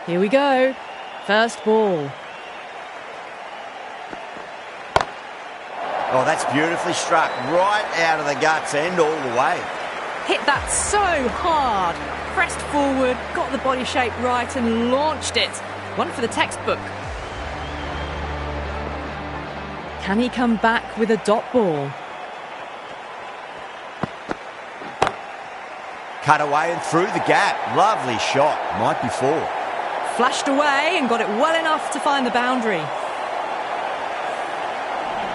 Here we go. First ball. Oh, that's beautifully struck. Right out of the guts end all the way. Hit that so hard. Pressed forward, got the body shape right and launched it. One for the textbook. Can he come back with a dot ball? Cut away and through the gap. Lovely shot. Might be four. Flashed away and got it well enough to find the boundary.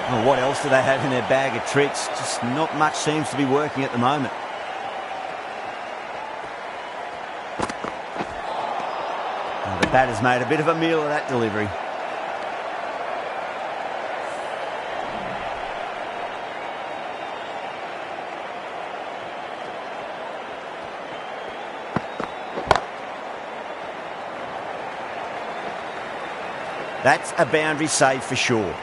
Well, what else do they have in their bag of tricks? Just not much seems to be working at the moment. Oh, the batter's made a bit of a meal of that delivery. That's a boundary save for sure.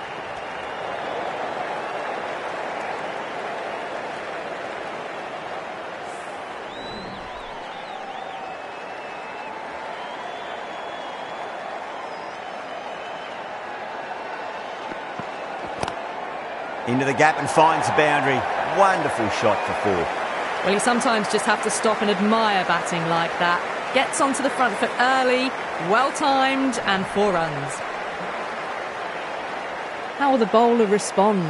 Into the gap and finds the boundary. Wonderful shot for four. Well, you sometimes just have to stop and admire batting like that. Gets onto the front foot early, well-timed, and 4 runs. How will the bowler respond?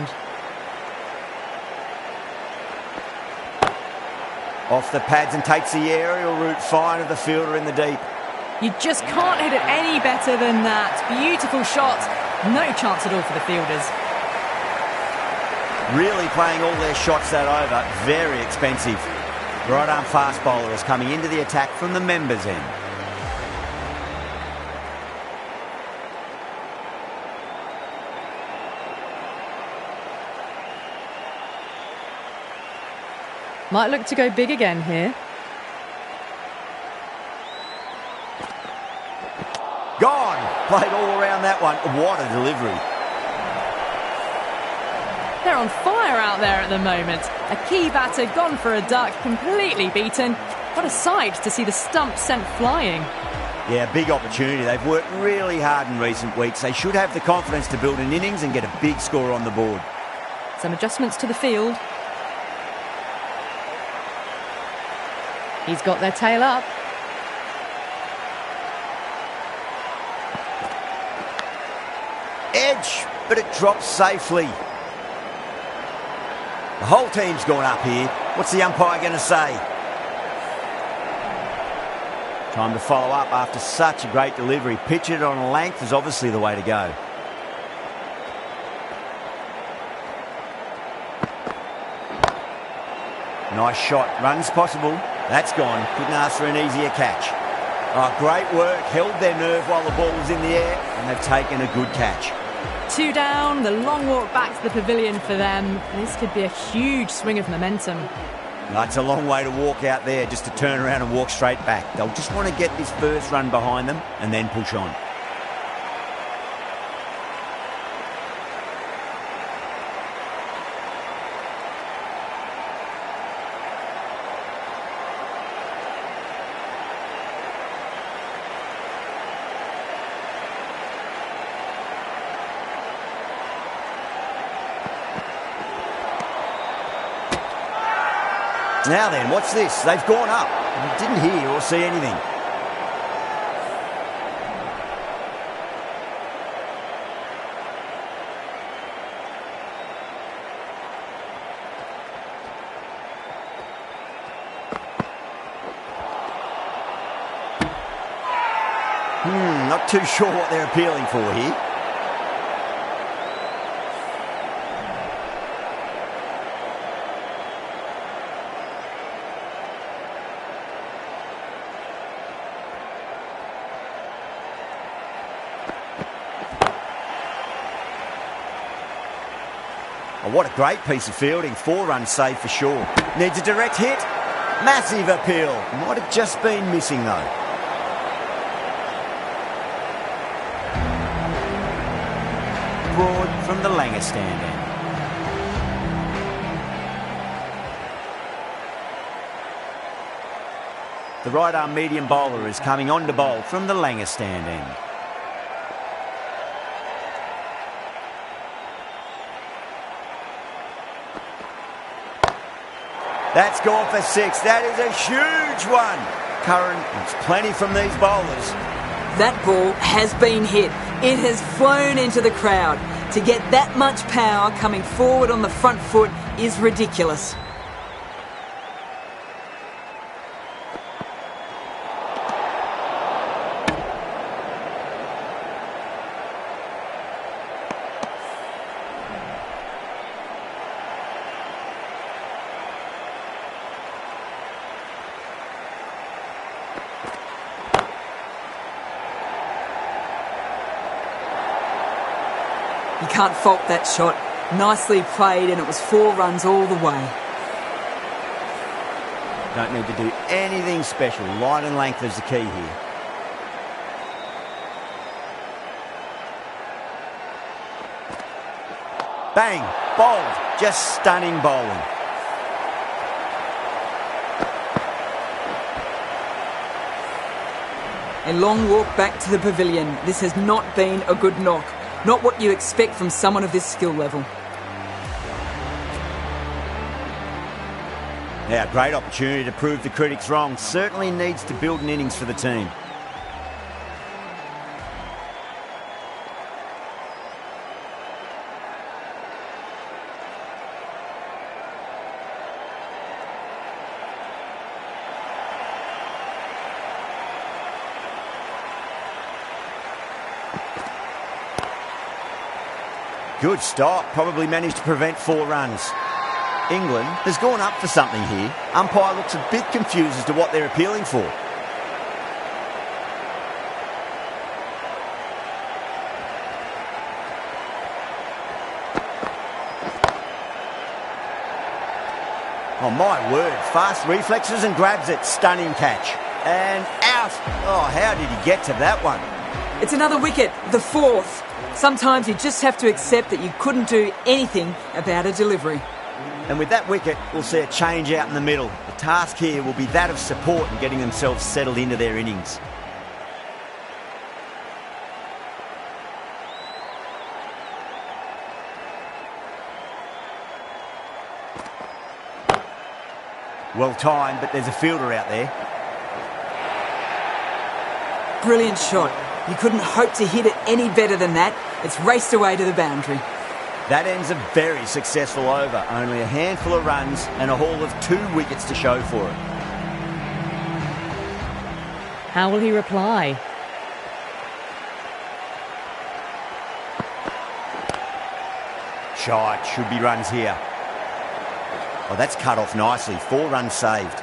Off the pads and takes the aerial route fine of the fielder in the deep. You just can't hit it any better than that. Beautiful shot. No chance at all for the fielders. Really playing all their shots that over. Very expensive. Right arm fast bowler is coming into the attack from the members' end. Might look to go big again here. Gone! Played all around that one. What a delivery. They're on fire out there at the moment. A key batter gone for a duck, completely beaten. What a sight to see the stump sent flying. Yeah, big opportunity. They've worked really hard in recent weeks. They should have the confidence to build an innings and get a big score on the board. Some adjustments to the field. He's got their tail up. Edge, but it drops safely. The whole team's gone up here. What's the umpire going to say? Time to follow up after such a great delivery. Pitch it on a length is obviously the way to go. Nice shot. Runs possible. That's gone. Couldn't ask for an easier catch. Oh, great work. Held their nerve while the ball was in the air, and they've taken a good catch. 2 down, the long walk back to the pavilion for them. This could be a huge swing of momentum. It's a long way to walk out there just to turn around and walk straight back. They'll just want to get this first run behind them and then push on. Now then, what's this? They've gone up. Didn't hear or see anything. Not too sure what they're appealing for here. Oh, what a great piece of fielding. 4 runs saved for sure. Needs a direct hit. Massive appeal. Might have just been missing though. Broad from the Langer stand end. The right-arm medium bowler is coming on to bowl from the Langer stand end. That's gone for 6. That is a huge one. Curran wants plenty from these bowlers. That ball has been hit. It has flown into the crowd. To get that much power coming forward on the front foot is ridiculous. You can't fault that shot. Nicely played, and it was 4 runs all the way. Don't need to do anything special. Line and length is the key here. Bang! Bowled. Just stunning bowling. A long walk back to the pavilion. This has not been a good knock. Not what you expect from someone of this skill level. Now, great opportunity to prove the critics wrong. Certainly needs to build an innings for the team. Good stop, probably managed to prevent 4 runs. England has gone up for something here. Umpire looks a bit confused as to what they're appealing for. Oh my word, fast reflexes and grabs it, stunning catch. And out. Oh, how did he get to that one? It's another wicket, the 4th. Sometimes you just have to accept that you couldn't do anything about a delivery. And with that wicket, we'll see a change out in the middle. The task here will be that of support and getting themselves settled into their innings. Well timed, but there's a fielder out there. Brilliant shot. You couldn't hope to hit it any better than that. It's raced away to the boundary. That ends a very successful over. Only a handful of runs and a haul of 2 wickets to show for it. How will he reply? Shite, should be runs here. Oh, that's cut off nicely. 4 runs saved.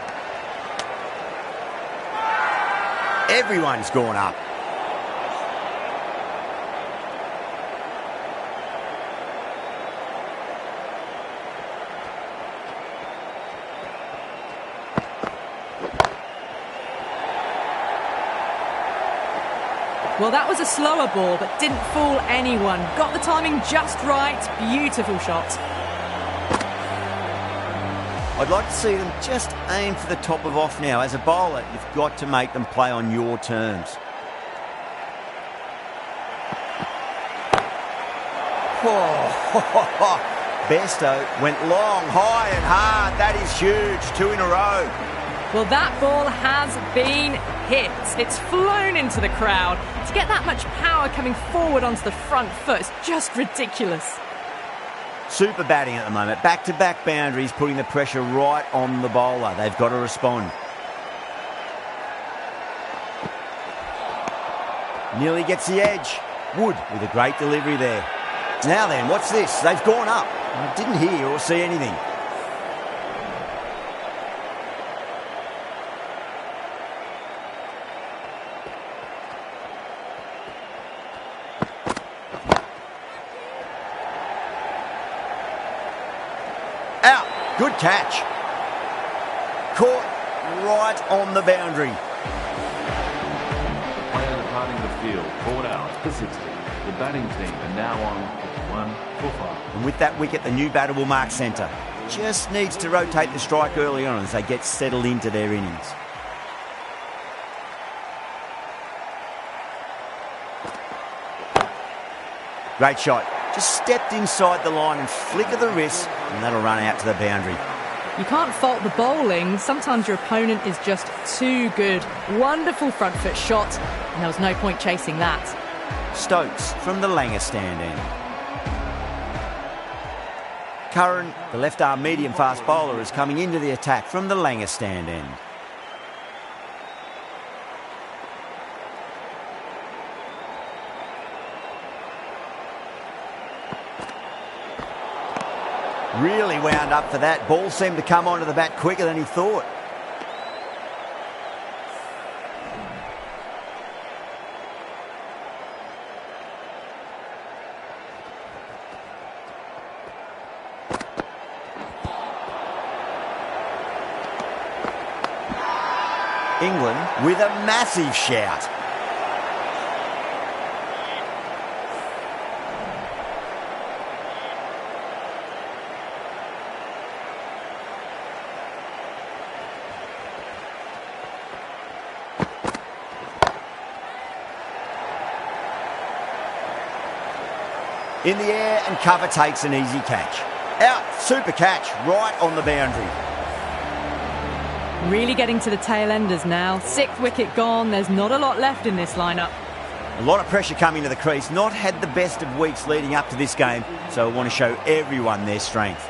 Everyone's gone up. Well, that was a slower ball, but didn't fool anyone. Got the timing just right. Beautiful shot. I'd like to see them just aim for the top of off now. As a bowler, you've got to make them play on your terms. Oh, Besto went long, high and hard. That is huge. 2 in a row. Well, that ball has been hit. It's flown into the crowd. To get that much power coming forward onto the front foot is just ridiculous. Super batting at the moment. Back-to-back boundaries, putting the pressure right on the bowler. They've got to respond. Nearly gets the edge. Wood with a great delivery there. Now then, what's this? They've gone up. I didn't hear or see anything. Out. Good catch. Caught right on the boundary. Player departing the field, caught out for 60. The batting team are now on 51 for 5. And with that wicket, the new batter will mark centre. Just needs to rotate the strike early on as they get settled into their innings. Great shot. Just stepped inside the line and flick of the wrist, and that'll run out to the boundary. You can't fault the bowling. Sometimes your opponent is just too good. Wonderful front foot shot, and there was no point chasing that. Stokes from the Langer stand end. Curran, the left-arm medium-fast bowler, is coming into the attack from the Langer stand end. Really wound up for that. Ball seemed to come onto the bat quicker than he thought. England with a massive shout. In the air, and cover takes an easy catch. Out, super catch, right on the boundary. Really getting to the tail enders now. 6th wicket gone. There's not a lot left in this lineup. A lot of pressure coming to the crease. Not had the best of weeks leading up to this game, so I want to show everyone their strength.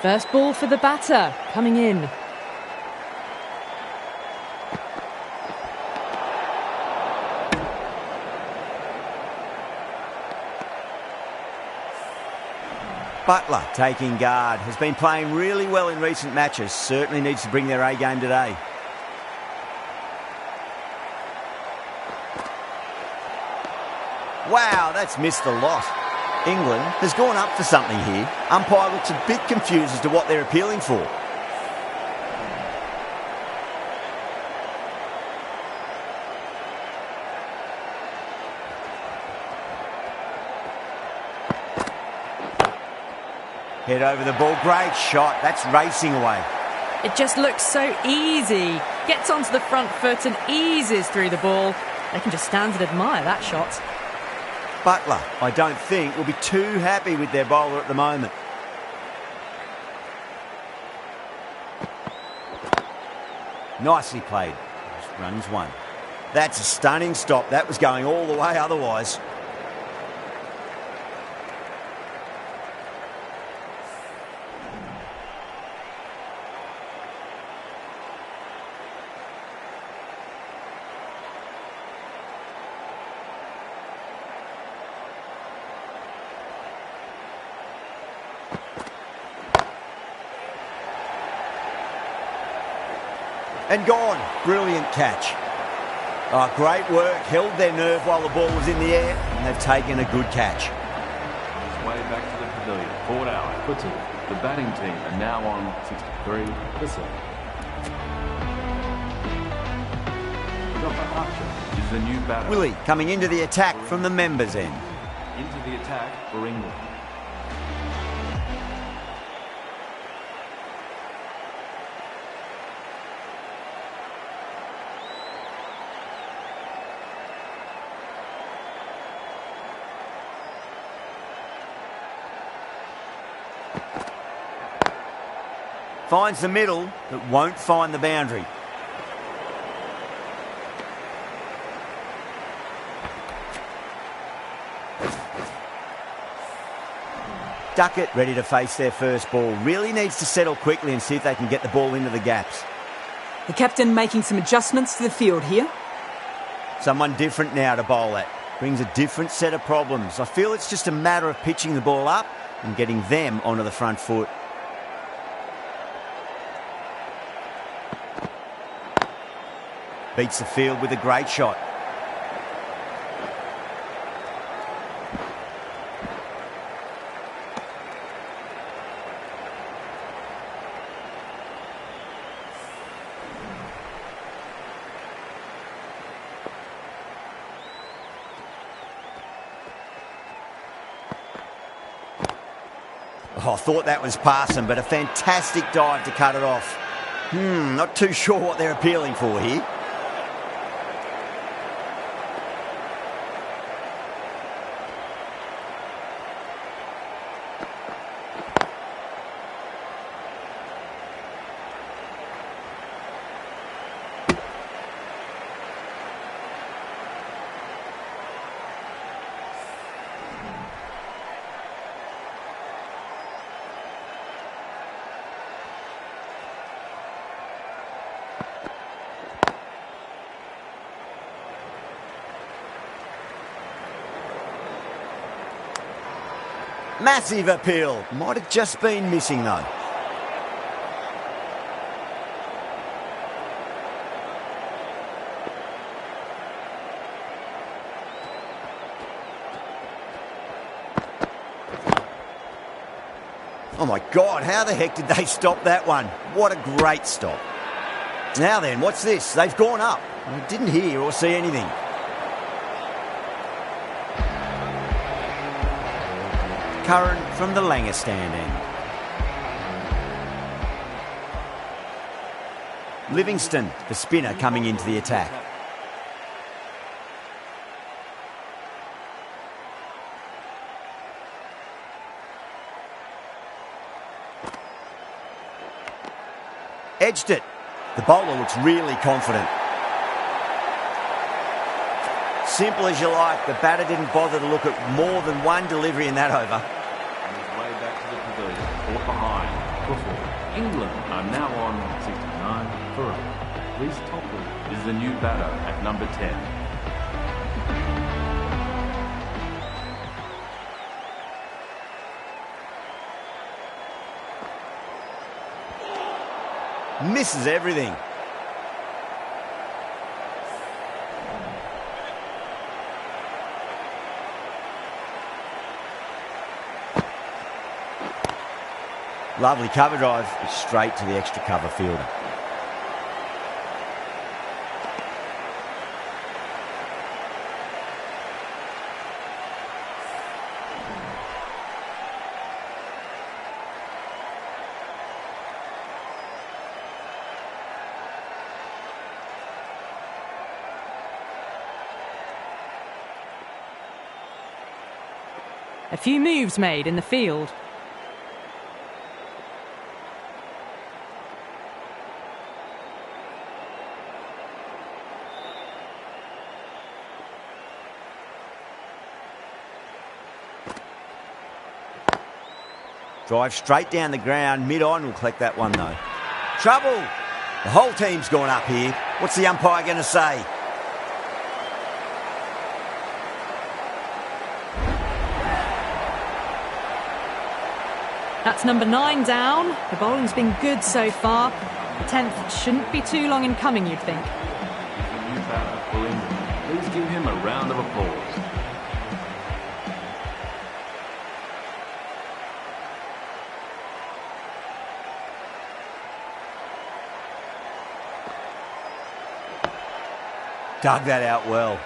First ball for the batter, coming in. Butler taking guard, has been playing really well in recent matches, certainly needs to bring their A game today. Wow, that's missed a lot. England has gone up for something here. Umpire looks a bit confused as to what they're appealing for. Head over the ball, great shot, that's racing away. It just looks so easy. Gets onto the front foot and eases through the ball. They can just stand and admire that shot. Butler, I don't think, will be too happy with their bowler at the moment. Nicely played. Runs one. That's a stunning stop. That was going all the way otherwise. And gone. Brilliant catch. Oh, great work. Held their nerve while the ball was in the air, and they've taken a good catch. His way back to the pavilion. Forward out. Puts it. The batting team are now on 63%. Archer is the new batter. Willie coming into the attack from the members' end. Into the attack for England. Finds the middle, but won't find the boundary. Duckett ready to face their first ball. Really needs to settle quickly and see if they can get the ball into the gaps. The captain making some adjustments to the field here. Someone different now to bowl at. Brings a different set of problems. I feel it's just a matter of pitching the ball up and getting them onto the front foot. Beats the field with a great shot. Oh, I thought that was passing, but a fantastic dive to cut it off. Not too sure what they're appealing for here. Massive appeal. Might have just been missing though. Oh my God, how the heck did they stop that one? What a great stop. Now then, what's this? They've gone up. I didn't hear or see anything. Curran from the Langer stand end. Livingston, the spinner, coming into the attack. Edged it. The bowler looks really confident. Simple as you like, the batter didn't bother to look at more than one delivery in that over. On his way back to the pavilion, caught behind for 4. England are now on 69 for 8. Reece Topley is the new batter at number 10. Misses everything. Lovely cover drive, straight to the extra cover fielder. A few moves made in the field. Drive straight down the ground, mid-on, will collect that one though. Trouble! The whole team's gone up here. What's the umpire going to say? That's number 9 down. The bowling's been good so far. The 10th shouldn't be too long in coming, you'd think. He's the new batter for England. Please give him a round of applause. Dug that out well.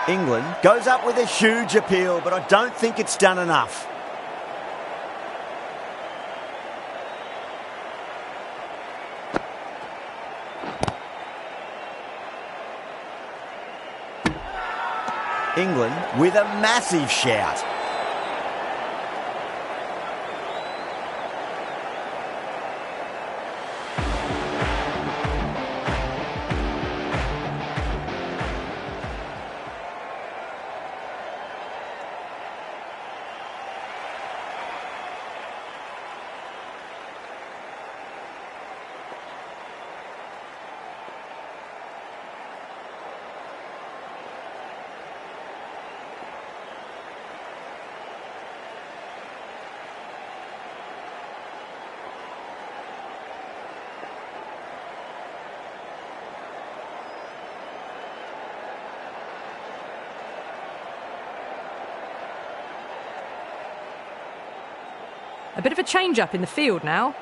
England goes up with a huge appeal, but I don't think it's done enough. England with a massive shout. A bit of a change-up in the field now.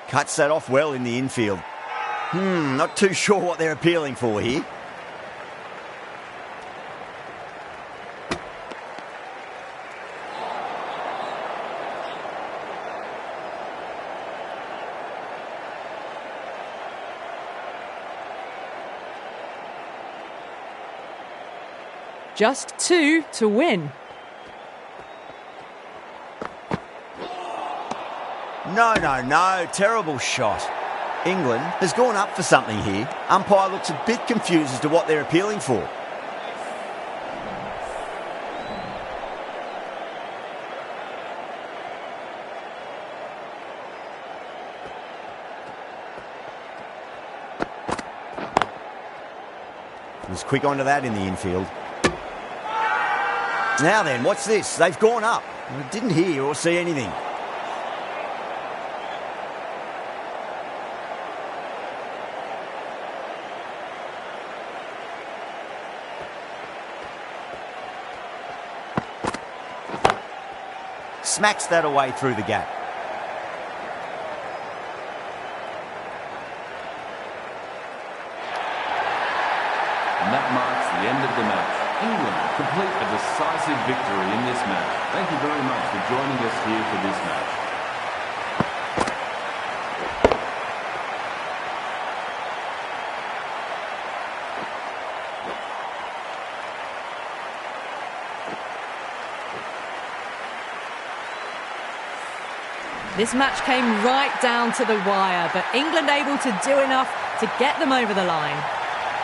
Cuts that off well in the infield. Not too sure what they're appealing for here. Just 2 to win. No. Terrible shot. England has gone up for something here. Umpire looks a bit confused as to what they're appealing for. Was quick onto that in the infield. Now then, what's this? They've gone up. I didn't hear or see anything. Smacks that away through the gap. And that marks the end of the match. England complete a decisive victory in this match. Thank you very much for joining us here for this match. This match came right down to the wire, but England able to do enough to get them over the line.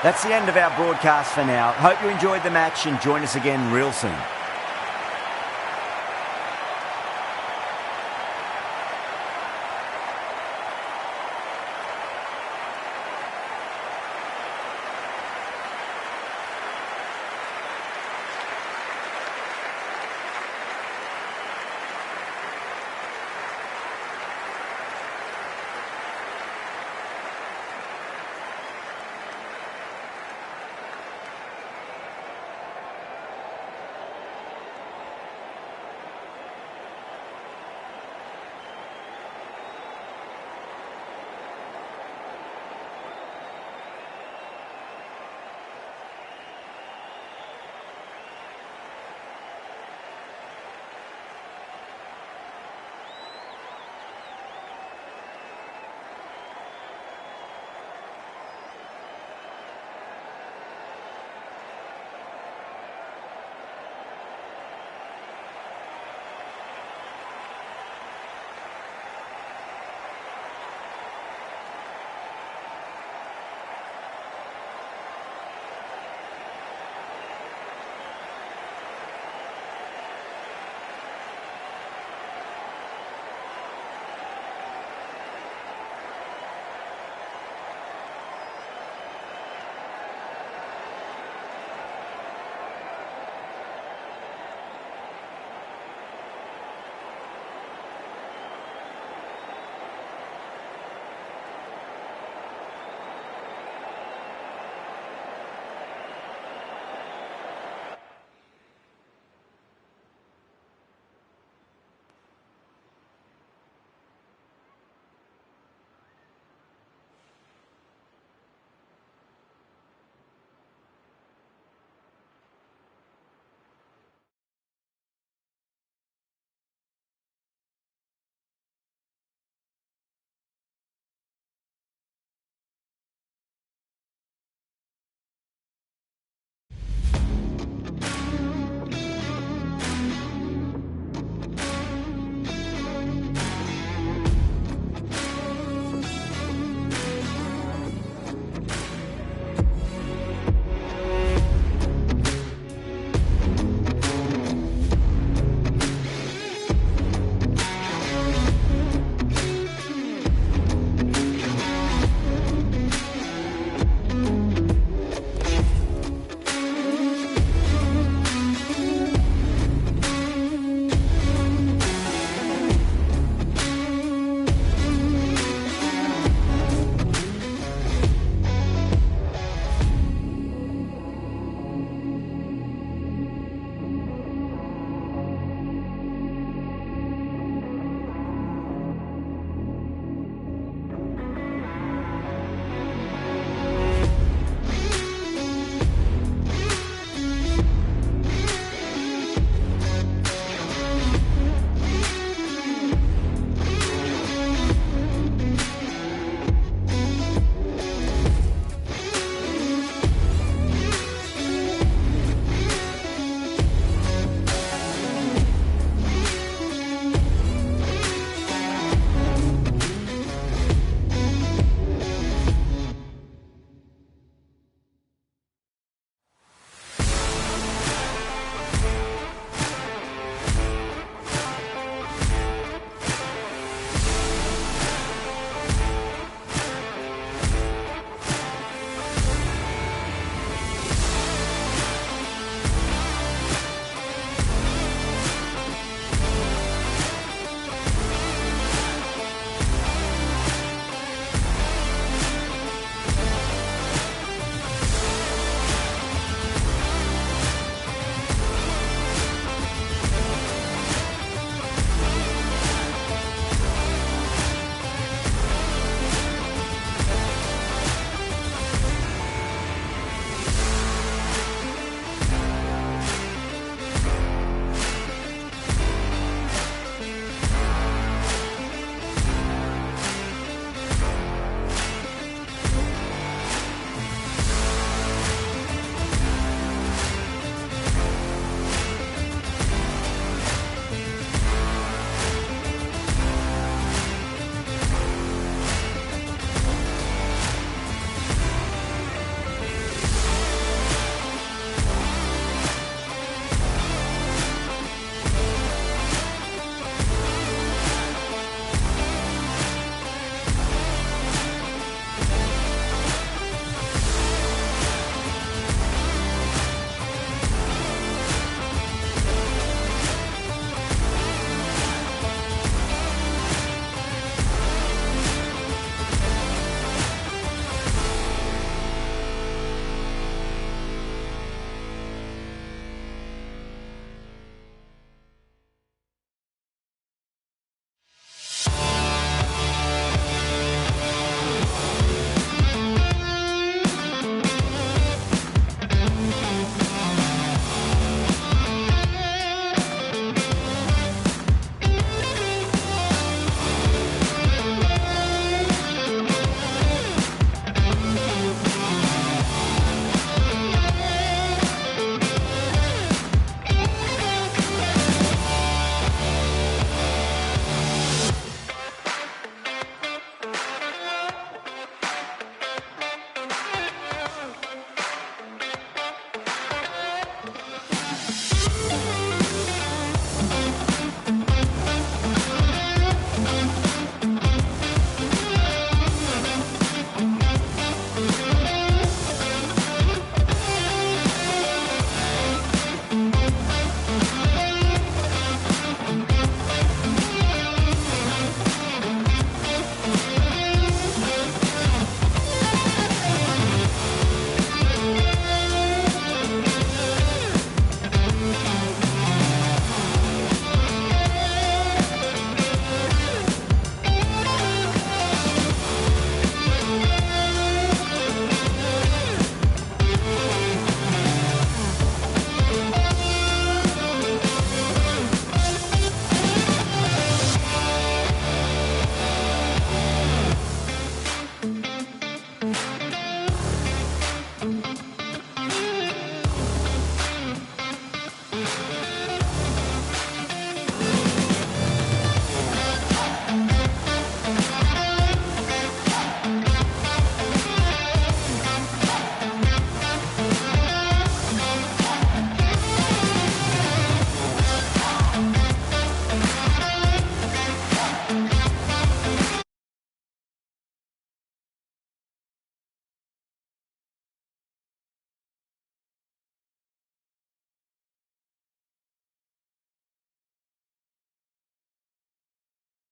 That's the end of our broadcast for now. Hope you enjoyed the match and join us again real soon.